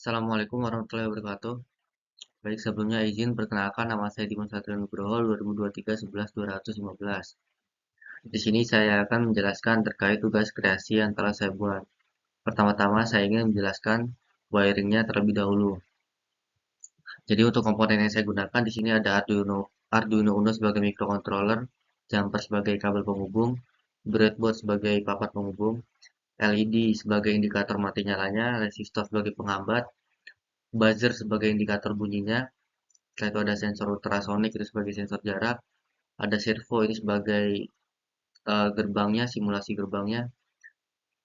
Assalamualaikum warahmatullahi wabarakatuh. Baik, sebelumnya izin perkenalkan nama saya Dimas Satrio Nugroho 2023 11 215. Di sini saya akan menjelaskan terkait tugas kreasi yang telah saya buat. Pertama-tama saya ingin menjelaskan wiringnya terlebih dahulu. Jadi untuk komponen yang saya gunakan di sini ada Arduino Uno sebagai microcontroller, jumper sebagai kabel penghubung, breadboard sebagai papat penghubung, LED sebagai indikator mati nyalanya, resistor sebagai penghambat, buzzer sebagai indikator bunyinya. Setelah itu ada sensor ultrasonic itu sebagai sensor jarak, ada servo ini sebagai gerbangnya, simulasi gerbangnya.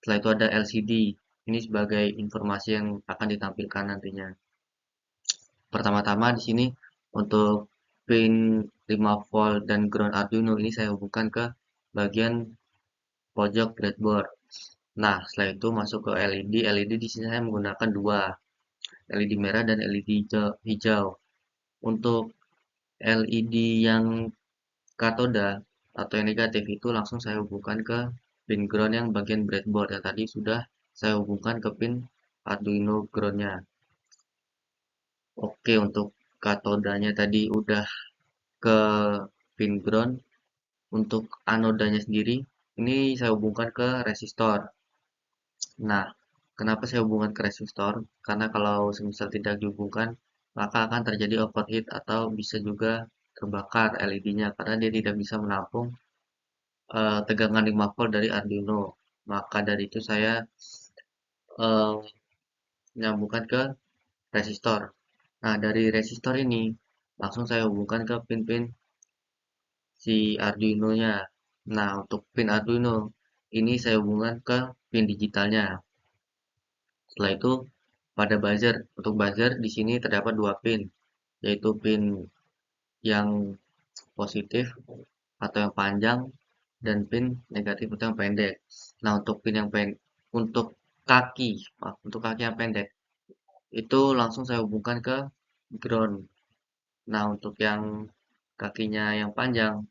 Setelah itu ada LCD ini sebagai informasi yang akan ditampilkan nantinya. Pertama-tama di sini untuk pin 5 volt dan ground Arduino ini saya hubungkan ke bagian pojok breadboard. Nah, setelah itu masuk ke LED. LED di sini saya menggunakan dua, LED merah dan LED hijau. Untuk LED yang katoda atau yang negatif itu langsung saya hubungkan ke pin ground yang bagian breadboard yang tadi sudah saya hubungkan ke pin Arduino groundnya. Oke, untuk katodanya tadi udah ke pin ground. Untuk anodanya sendiri ini saya hubungkan ke resistor. Nah, kenapa saya hubungkan ke resistor? Karena kalau semisal tidak dihubungkan, maka akan terjadi overheat atau bisa juga terbakar LED-nya karena dia tidak bisa menampung tegangan 5 volt dari Arduino. Maka dari itu saya eh, menyambungkan ke resistor. Nah, dari resistor ini langsung saya hubungkan ke pin-pin si Arduino-nya. Nah, untuk pin Arduino ini saya hubungkan ke pin digitalnya. Setelah itu pada buzzer, untuk buzzer di sini terdapat dua pin, yaitu pin yang positif atau yang panjang dan pin negatif atau yang pendek. Nah, untuk pin yang untuk kaki, untuk kaki yang pendek itu langsung saya hubungkan ke ground. Nah, untuk yang kakinya yang panjang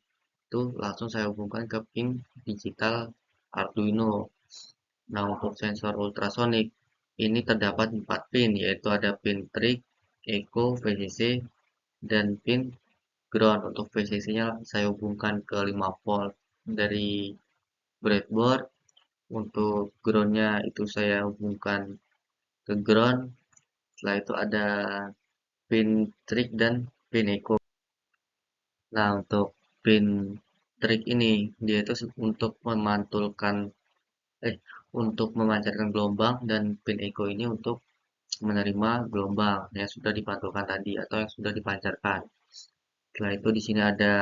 itu langsung saya hubungkan ke pin digital Arduino. Nah, untuk sensor ultrasonic ini terdapat 4 pin, yaitu ada pin trig, echo, VCC, dan pin ground. Untuk VCC-nya saya hubungkan ke 5 volt dari breadboard. Untuk groundnya itu saya hubungkan ke ground. Setelah itu ada pin trig dan pin echo. Nah, untuk pin trig ini dia itu untuk memantulkan eh untuk memancarkan gelombang dan pin echo ini untuk menerima gelombang yang sudah dipantulkan tadi atau yang sudah dipancarkan. Setelah itu di sini ada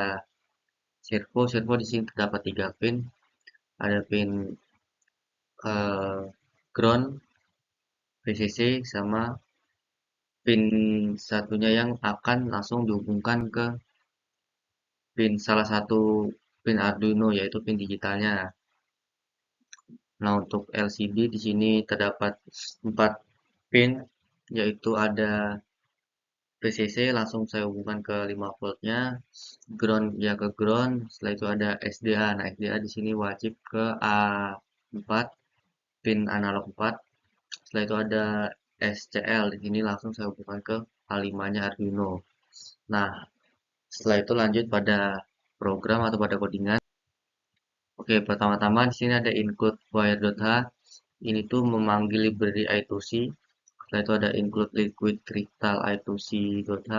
servo. Servo di sini terdapat 3 pin. Ada pin eh, ground, VCC sama pin satunya yang akan langsung dihubungkan ke pin salah satu pin Arduino yaitu pin digitalnya. Nah, untuk LCD di sini terdapat 4 pin yaitu ada VCC langsung saya hubungkan ke 5 voltnya, ground ya ke ground, setelah itu ada SDA. Nah, SDA di sini wajib ke A4, pin analog 4. Setelah itu ada SCL di sini langsung saya hubungkan ke A5-nya Arduino. Nah, setelah itu lanjut pada program atau pada codingan. Oke, pertama-tama di sini ada include wire.h. Ini tuh memanggil library I2C. Setelah itu ada include liquid crystal I2C.h.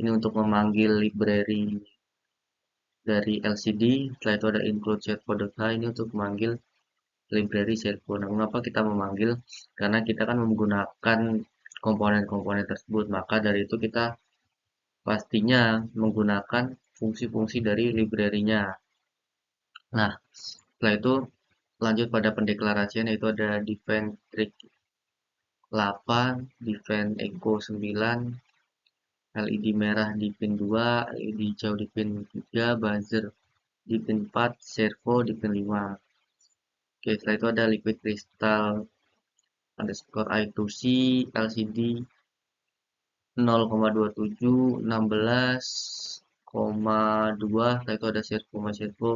Ini untuk memanggil library dari LCD. Setelah itu ada include servo.h. Ini untuk memanggil library servo. Nah, mengapa kita memanggil? Karena kita kan menggunakan komponen-komponen tersebut. Maka dari itu kita pastinya menggunakan fungsi-fungsi dari library-nya. Nah, setelah itu lanjut pada pendeklarasian yaitu ada define trig 8, define echo 9, LED merah di pin 2, LED hijau di pin 3, buzzer di pin 4, servo di pin 5. Oke, setelah itu ada liquid crystal underscore I2C, LCD 0,27, 16,2, setelah itu ada servo sama servo.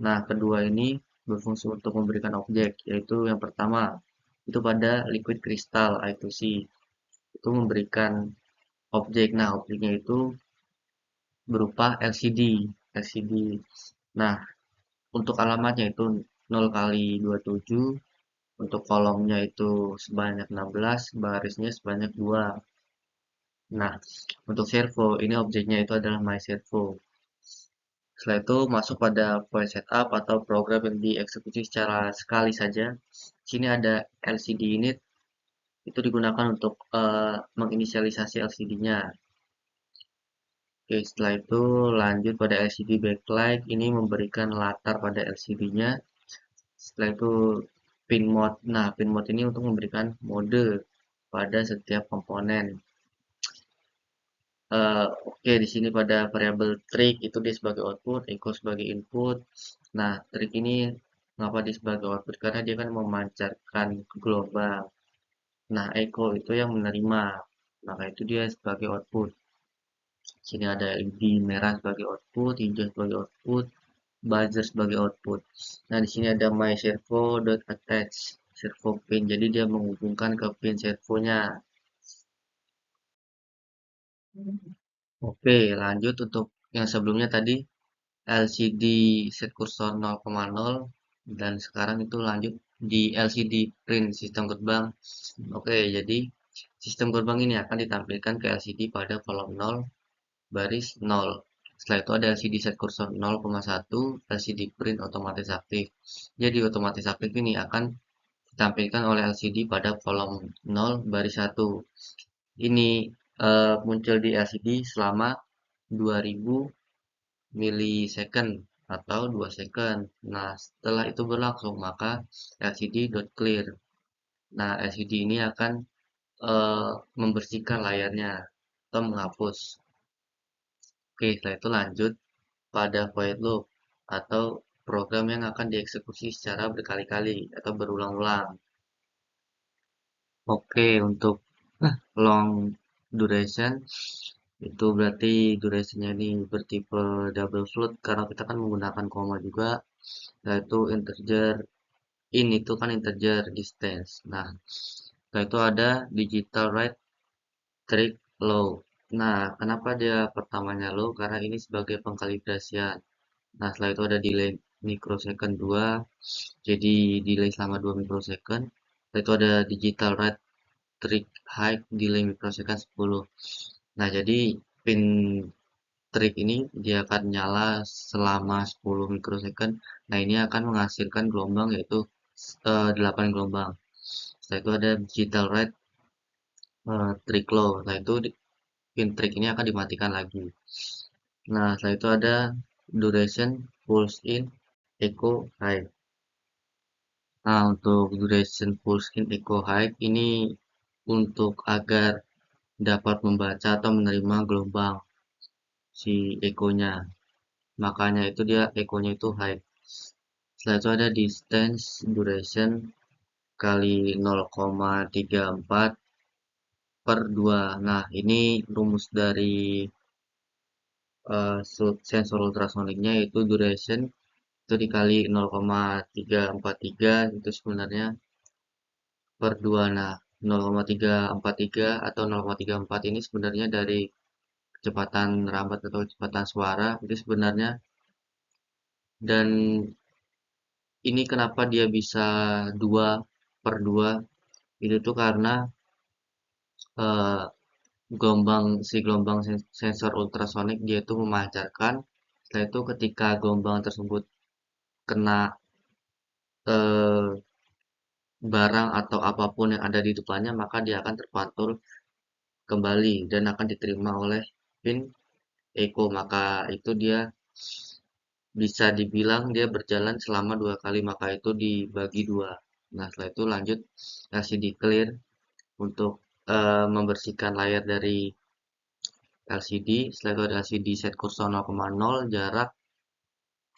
Nah, kedua ini berfungsi untuk memberikan objek, yaitu yang pertama, itu pada liquid crystal I2C. itu memberikan objek. Nah, objeknya itu berupa LCD. LCD. Nah, untuk alamatnya itu 0 kali 27, untuk kolomnya itu sebanyak 16, barisnya sebanyak 2. Nah, untuk servo, ini objeknya itu adalah My Servo. Setelah itu masuk pada file setup atau program yang dieksekusi secara sekali saja. Sini ada LCD init, itu digunakan untuk menginisialisasi LCD-nya. Oke, setelah itu lanjut pada LCD backlight, ini memberikan latar pada LCD-nya. Setelah itu pin mode. Nah, pin mode ini untuk memberikan mode pada setiap komponen. Oke, di sini pada variabel trig itu dia sebagai output, echo sebagai input. Nah, trig ini mengapa dia sebagai output? Karena dia kan memancarkan gelombang. Nah, echo itu yang menerima, maka itu dia sebagai output. Sini ada LED merah sebagai output, hijau sebagai output, buzzer sebagai output. Nah, di sini ada my servo.attach servo pin. Jadi dia menghubungkan ke pin servonya. Oke, lanjut untuk yang sebelumnya tadi LCD set kursor 0,0 dan sekarang itu lanjut di LCD print sistem gerbang. Oke, jadi sistem gerbang ini akan ditampilkan ke LCD pada kolom 0 baris 0. Setelah itu ada LCD set kursor 0,1, LCD print otomatis aktif. Jadi otomatis aktif ini akan ditampilkan oleh LCD pada kolom 0 baris 1. Ini muncul di LCD selama 2000 milisecond atau 2 second. Nah, setelah itu berlangsung, maka LCD.clear. Nah, LCD ini akan membersihkan layarnya atau menghapus. Oke, setelah itu lanjut pada void loop atau program yang akan dieksekusi secara berkali-kali atau berulang-ulang. Oke, untuk long duration itu berarti durasinya ini bertipe double float karena kita kan menggunakan koma juga, yaitu integer in itu kan integer distance. Nah, setelah itu ada digital write trig low. Nah, kenapa dia pertamanya low? Karena ini sebagai pengkalibrasian. Nah, setelah itu ada delay microsecond 2, jadi delay selama 2 microsecond. Setelah itu ada digital write trig high, delay microsecond 10. Nah, jadi pin trig ini dia akan nyala selama 10 microsecond. Nah, ini akan menghasilkan gelombang yaitu 8 gelombang. Setelah itu ada digital write trig low. Nah, itu pin trig ini akan dimatikan lagi. Nah, setelah itu ada duration pulse in echo high. Nah, untuk duration pulse in echo high ini untuk agar dapat membaca atau menerima gelombang si echo-nya. Makanya itu dia echo-nya itu high. Setelah itu ada distance duration kali 0,34 per 2. Nah, ini rumus dari sensor ultrasoniknya yaitu duration itu dikali 0,343 itu sebenarnya per 2. Nah, 0,343 atau 0,34 ini sebenarnya dari kecepatan rambat atau kecepatan suara itu sebenarnya, dan ini kenapa dia bisa 2 per 2 itu tuh karena eh, gelombang sensor ultrasonik dia itu memancarkan. Setelah itu ketika gelombang tersebut kena eh, barang atau apapun yang ada di depannya, maka dia akan terpantul kembali dan akan diterima oleh pin echo. Maka itu dia bisa dibilang dia berjalan selama 2 kali, maka itu dibagi 2. Nah, setelah itu lanjut LCD clear untuk membersihkan layar dari LCD. Setelah itu ada LCD set kursor 0,0 jarak,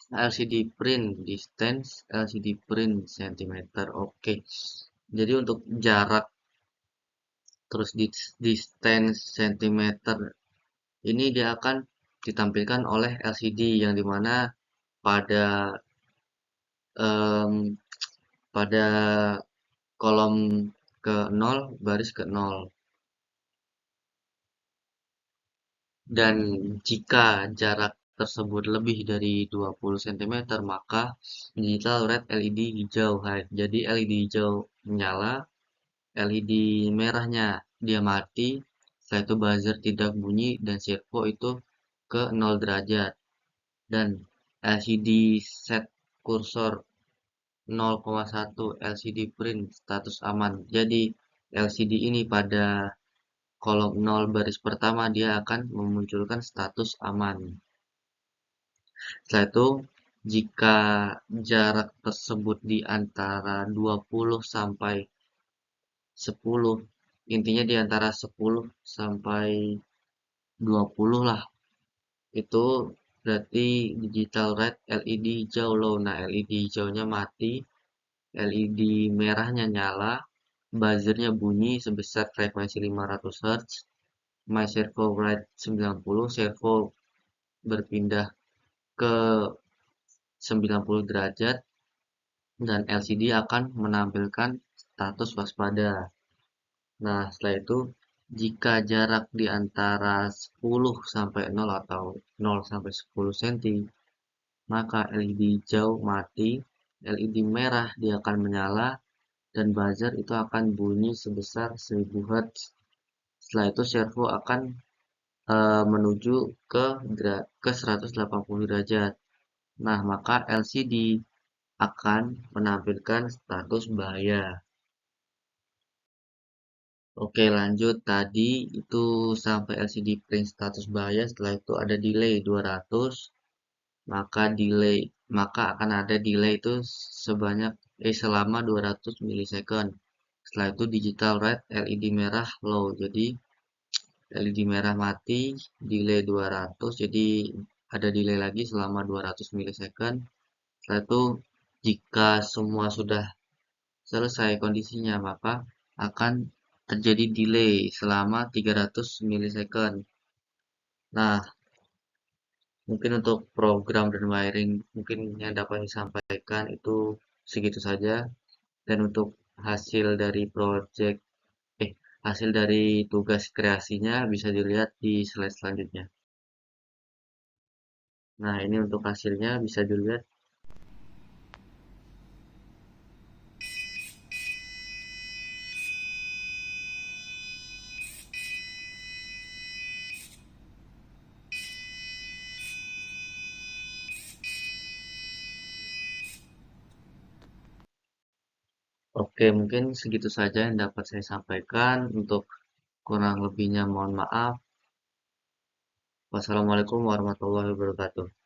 LCD print distance, LCD print centimeter. Oke. Jadi untuk jarak terus distance centimeter ini dia akan ditampilkan oleh LCD yang dimana pada em, pada kolom ke 0 baris ke 0. Dan jika jarak tersebut lebih dari 20 cm, maka digital red LED hijau. Jadi LED hijau menyala, LED merahnya dia mati, setelah itu buzzer tidak bunyi dan servo itu ke 0 derajat. Dan LCD set kursor 0,1 LCD print status aman. Jadi LCD ini pada kolom 0 baris pertama dia akan memunculkan status aman. Setelah itu, jika jarak tersebut di antara 20 sampai 10, intinya di antara 10 sampai 20 lah, itu berarti digital red LED hijau low. Nah, LED hijaunya mati, LED merahnya nyala, buzzernya bunyi sebesar frekuensi 500 Hz, my servo write 90, servo berpindah ke 90 derajat, dan LCD akan menampilkan status waspada. Nah, setelah itu, jika jarak di antara 10 sampai 0 atau 0 sampai 10 cm, maka LED hijau mati, LED merah dia akan menyala, dan buzzer itu akan bunyi sebesar 1000 Hz. Setelah itu servo akan menuju ke 180 derajat. Nah, maka LCD akan menampilkan status bahaya. Oke, lanjut. Tadi itu sampai LCD print status bahaya, setelah itu ada delay 200, maka akan ada delay itu selama 200 milisecond. Setelah itu digital red, LED merah low. Jadi LED merah mati, delay 200, jadi ada delay lagi selama 200 milisecond. Setelah itu jika semua sudah selesai kondisinya, maka akan terjadi delay selama 300 milisecond. Nah, mungkin untuk program dan wiring mungkin yang dapat disampaikan itu segitu saja. Dan untuk hasil dari project eh hasil dari tugas kreasinya bisa dilihat di slide selanjutnya. Nah, ini untuk hasilnya bisa dilihat. Oke, mungkin segitu saja yang dapat saya sampaikan. Untuk kurang lebihnya mohon maaf. Wassalamualaikum warahmatullahi wabarakatuh.